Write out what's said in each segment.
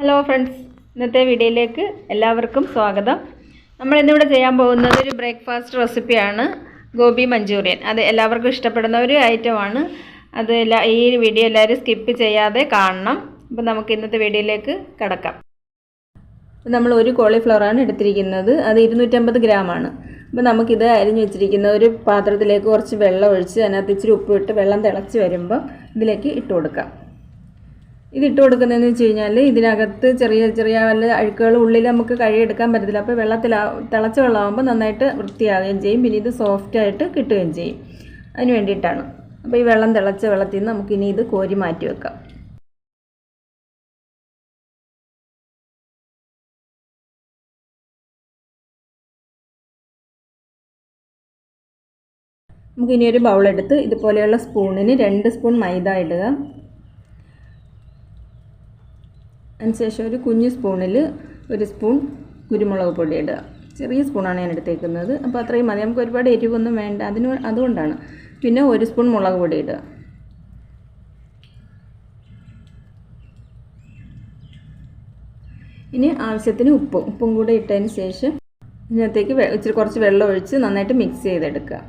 Hello friends, ഇന്നത്തെ വീഡിയോയിലേക്ക് എല്ലാവർക്കും സ്വാഗതം. നമ്മൾ ഇന്നിവിടെ ചെയ്യാൻ പോകുന്നത് ഒരു ബ്രേക്ക്ഫാസ്റ്റ് റെസിപ്പിയാണ്, ഗോബി മഞ്ചൂരിയൻ. അത് എല്ലാവർക്കും ഇഷ്ടപ്പെടുന്ന ഒരു ഐറ്റമാണ്. അത് ഈ വീഡിയോ എല്ലാവരും സ്കിപ്പ് ചെയ്യാതെ കാണണം. അപ്പോൾ നമുക്ക് ഇന്നത്തെ വീഡിയോയിലേക്ക് കടക്കാം. നമ്മൾ ഒരു കോളിഫ്ലവറാണ് എടുത്തിരിക്കുന്നത്, അത് 250 ഗ്രാമാണ്. അപ്പോൾ നമുക്കിത് അരിഞ്ഞു വെച്ചിരിക്കുന്ന ഒരു പാത്രത്തിലേക്ക് കുറച്ച് വെള്ളം ഒഴിച്ച് അതിനകത്ത് ഇച്ചിരി ഉപ്പ് ഇട്ട് വെള്ളം തിളച്ച് വരുമ്പോൾ ഇതിലേക്ക് ഇട്ട് കൊടുക്കാം. ഇതിട്ട് കൊടുക്കുന്നതെന്ന് വെച്ച് കഴിഞ്ഞാൽ ഇതിനകത്ത് ചെറിയ ചെറിയ വല്ല അഴുക്കുകൾ ഉള്ളിൽ നമുക്ക് കഴുകിയെടുക്കാൻ പറ്റത്തില്ല. അപ്പോൾ തിളച്ച വെള്ളമാകുമ്പോൾ നന്നായിട്ട് വൃത്തിയാകുകയും ചെയ്യും, പിന്നെ ഇത് സോഫ്റ്റായിട്ട് കിട്ടുകയും ചെയ്യും. അതിന് വേണ്ടിയിട്ടാണ്. അപ്പോൾ ഈ വെള്ളം തിളച്ച വെള്ളത്തിൽ നിന്ന് നമുക്കിനി ഇത് കോരി മാറ്റി വെക്കാം. നമുക്കിനി ഒരു ബൗളെടുത്ത് ഇതുപോലെയുള്ള സ്പൂണിന് 2 സ്പൂൺ മൈദ ഇടുക. അതിനുശേഷം ഒരു കുഞ്ഞു സ്പൂണിൽ 1 സ്പൂൺ കുരുമുളക് പൊടി ഇടുക. ചെറിയ സ്പൂണാണ് ഞാൻ എടുത്തേക്കുന്നത്, അപ്പോൾ അത്രയും മതി. നമുക്ക് ഒരുപാട് എരിവൊന്നും വേണ്ട, അതുകൊണ്ടാണ്. പിന്നെ 1 സ്പൂൺ മുളക് പൊടി ഇടുക. ഇനി ആവശ്യത്തിന് ഉപ്പും കൂടെ ഇട്ടതിന് ശേഷം ഇതിനകത്തേക്ക് കുറച്ച് വെള്ളം ഒഴിച്ച് നന്നായിട്ട് മിക്സ് ചെയ്തെടുക്കുക.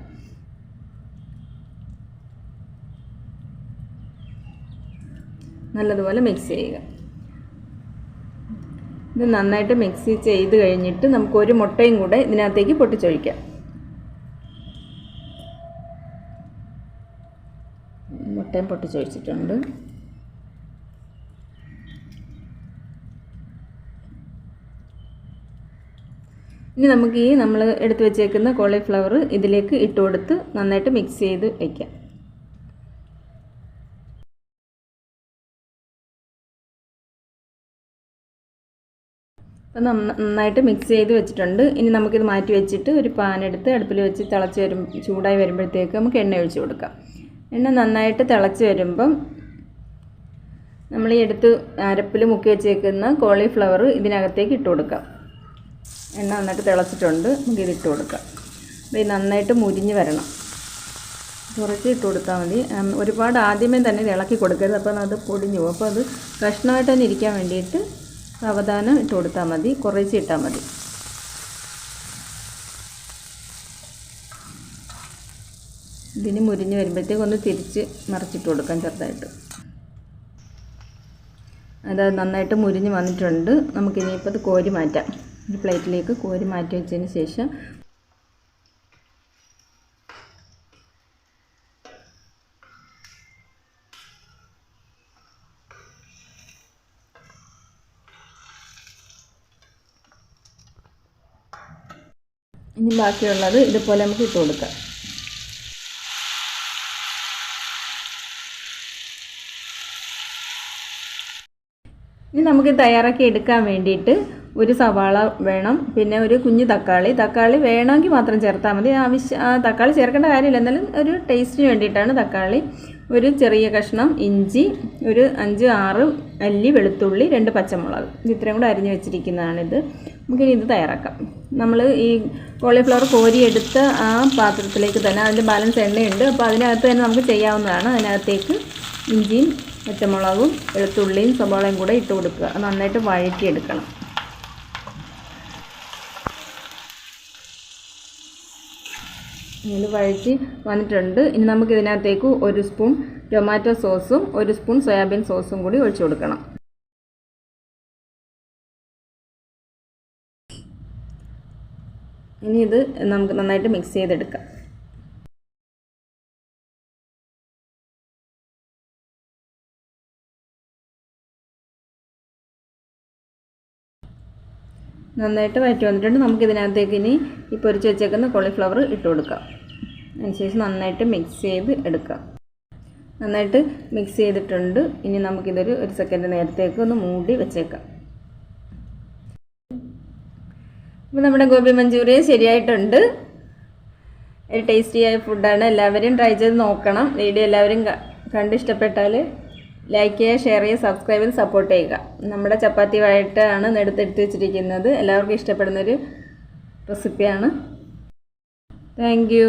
നല്ലതുപോലെ മിക്സ് ചെയ്യുക. ഇത് നന്നായിട്ട് മിക്സ് ചെയ്ത് കഴിഞ്ഞിട്ട് നമുക്ക് ഒരു മുട്ടയും കൂടെ ഇതിനകത്തേക്ക് പൊട്ടിച്ചൊഴിക്കാം. മുട്ടയും പൊട്ടിച്ചൊഴിച്ചിട്ടുണ്ട്. ഇനി നമുക്ക് നമ്മൾ എടുത്ത് വെച്ചേക്കുന്ന കോളിഫ്ലവർ ഇതിലേക്ക് ഇട്ട് കൊടുത്ത് നന്നായിട്ട് മിക്സ് ചെയ്ത് വയ്ക്കാം. അപ്പോൾ നന്നായിട്ട് മിക്സ് ചെയ്ത് വെച്ചിട്ടുണ്ട്. ഇനി നമുക്കിത് മാറ്റി വെച്ചിട്ട് ഒരു പാൻ എടുത്ത് അടുപ്പിൽ വെച്ച് ചൂടായി വരുമ്പോഴത്തേക്ക് നമുക്ക് എണ്ണ ഒഴിച്ച് കൊടുക്കാം. എണ്ണ നന്നായിട്ട് തിളച്ച് വരുമ്പം നമ്മൾ ഈ എടുത്ത് അരപ്പിൽ മുക്കി വെച്ചേക്കുന്ന കോളിഫ്ലവർ ഇതിനകത്തേക്ക് ഇട്ട് കൊടുക്കാം. എണ്ണ നന്നായിട്ട് തിളച്ചിട്ടുണ്ട്, നമുക്കിത് ഇട്ട് കൊടുക്കാം. അപ്പോൾ ഇത് നന്നായിട്ട് മുരിഞ്ഞ് വരണം. കുറച്ച് ഇട്ട് കൊടുത്താൽ മതി. ഒരുപാട് ആദ്യമേ തന്നെ ഇളക്കി കൊടുക്കരുത്, അപ്പോൾ അത് പൊടിഞ്ഞു പോകും. അപ്പോൾ അത് കഷ്ണമായിട്ട് തന്നെ ഇരിക്കാൻ വേണ്ടിയിട്ട് സാവധാനം ഇട്ട് കൊടുത്താൽ മതി, കുറച്ച് ഇട്ടാൽ മതി. ഇതിന് മുരിഞ്ഞ് വരുമ്പോഴത്തേക്ക് ഒന്ന് തിരിച്ച് മറിച്ചിട്ട് കൊടുക്കാം ചെറുതായിട്ട്. അത് നന്നായിട്ട് മുരിഞ്ഞ് വന്നിട്ടുണ്ട്. നമുക്കിനിയിപ്പോൾ അത് കോരി മാറ്റാം. ഒരു പ്ലേറ്റിലേക്ക് കോരി മാറ്റി വെച്ചതിന് ശേഷം ഇനി ബാക്കിയുള്ളത് ഇതുപോലെ നമുക്ക് ഇട്ട് കൊടുക്കാം. ഇനി നമുക്ക് തയ്യാറാക്കി എടുക്കാൻ വേണ്ടിയിട്ട് ഒരു സവാള വേണം, പിന്നെ ഒരു കുഞ്ഞു തക്കാളി വേണമെങ്കിൽ മാത്രം ചേർത്താൽ മതി. തക്കാളി ചേർക്കേണ്ട കാര്യമില്ല, എന്നാലും ഒരു ടേസ്റ്റിന് വേണ്ടിയിട്ടാണ് തക്കാളി. ഒരു ചെറിയ കഷ്ണം ഇഞ്ചി, ഒരു 5-6 അല്ലി വെളുത്തുള്ളി, 2 പച്ചമുളക്, ഇത്രയും കൂടെ അരിഞ്ഞ് വെച്ചിരിക്കുന്നതാണിത്. നമുക്കിനി ഇത് തയ്യാറാക്കാം. നമ്മൾ ഈ കോളിഫ്ലവർ കോരിയെടുത്ത ആ പാത്രത്തിലേക്ക് തന്നെ അതിൻ്റെ ബാലൻസ് എണ്ണയുണ്ട്, അപ്പോൾ അതിനകത്ത് തന്നെ നമുക്ക് ചെയ്യാവുന്നതാണ്. അതിനകത്തേക്ക് ഇഞ്ചിയും പച്ചമുളകും വെളുത്തുള്ളിയും സവാളയും കൂടെ ഇട്ട് കൊടുക്കുക. നന്നായിട്ട് വഴറ്റിയെടുക്കണം. ഇത് വഴറ്റി വന്നിട്ടുണ്ട്. ഇനി നമുക്ക് ഇതിനകത്തേക്ക് 1 സ്പൂൺ ടൊമാറ്റോ സോസും 1 സ്പൂൺ സോയാബീൻ സോസും കൂടി ഒഴിച്ചു കൊടുക്കണം. ഇനി ഇത് നമുക്ക് നന്നായിട്ട് മിക്സ് ചെയ്തെടുക്കാം. നന്നായിട്ട് വഴറ്റി വന്നിട്ടുണ്ട്. നമുക്കിതിനകത്തേക്ക് ഇനി ഈ പൊരിച്ച് വെച്ചേക്കുന്ന കോളിഫ്ലവർ ഇട്ട് കൊടുക്കാം. അതിനുശേഷം നന്നായിട്ട് മിക്സ് ചെയ്ത് എടുക്കാം. നന്നായിട്ട് മിക്സ് ചെയ്തിട്ടുണ്ട്. ഇനി നമുക്കിതൊരു 1 സെക്കൻഡ് നേരത്തേക്ക് ഒന്ന് മൂടി വെച്ചേക്കാം. അപ്പോൾ നമ്മുടെ ഗോബി മഞ്ചൂരിയൻ ശരിയായിട്ടുണ്ട്. ഒരു ടേസ്റ്റിയായ ഫുഡാണ്. എല്ലാവരും ട്രൈ ചെയ്ത് നോക്കണം. വീഡിയോ എല്ലാവരും കണ്ടിഷ്ടപ്പെട്ടാൽ ലൈക്ക് ചെയ്യുക, ഷെയർ ചെയ്യുക, സബ്സ്ക്രൈബ് ചെയ്ത് സപ്പോർട്ട് ചെയ്യുക. നമ്മുടെ ചപ്പാത്തി വഴട്ടാണ് എടുത്ത് വെച്ചിരിക്കുന്നത്. എല്ലാവർക്കും ഇഷ്ടപ്പെടുന്നൊരു റെസിപ്പിയാണ്. Thank you.